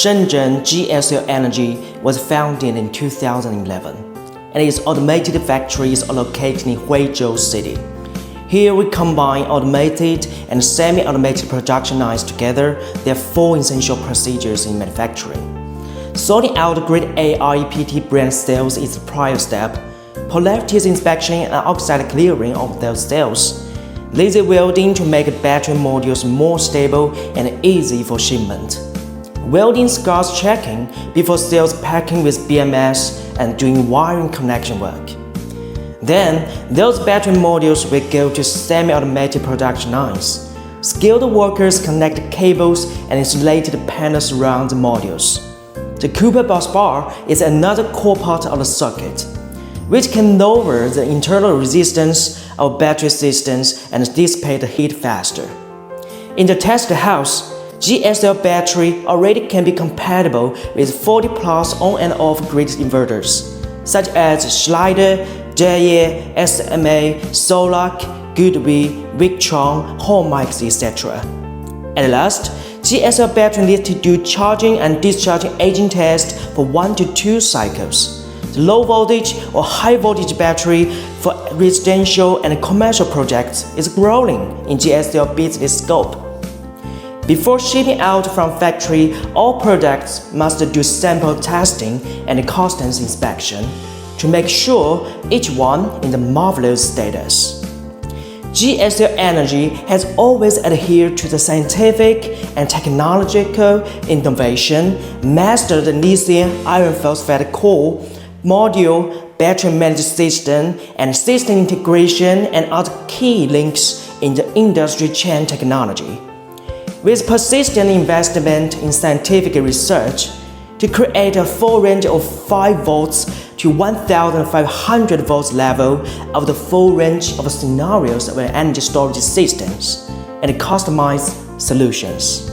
Shenzhen GSL Energy was founded in 2011, and its automated factory is located in Huizhou City. Here we combine automated and semi-automated production lines together. There are 4 essential procedures in manufacturing. Sorting out grade A REPT brand cells is the prior step. Polarities inspection and oxide clearing of those cells. Laser welding to make battery modules more stable and easy for shipment. Welding scars checking before cells packing with BMS and doing wiring connection work. Then, those battery modules will go to semi-automated production lines. Skilled workers connect cables and insulated panels around the modules. The Cooper bus bar is another core part of the circuit, which can lower the internal resistance of battery systems and dissipate the heat faster. In the test house, GSL battery already can be compatible with 40+ on and off grid inverters, such as Schneider, JA, SMA, Solac, Goodby, Victron, Hallmarks, etc. At last, GSL battery needs to do charging and discharging aging test for 1 to 2 cycles. The low voltage or high voltage battery for residential and commercial projects is growing in GSL business scope. Before shipping out from factory, all products must do sample testing and customs inspection to make sure each one in the marvelous status. GSL Energy has always adhered to the scientific and technological innovation, mastered the lithium iron phosphate core, module, battery management system, and system integration and other key links in the industry chain technology. With persistent investment in scientific research to create a full range of 5 volts to 1500 volts level of the full range of scenarios of energy storage systems and customized solutions.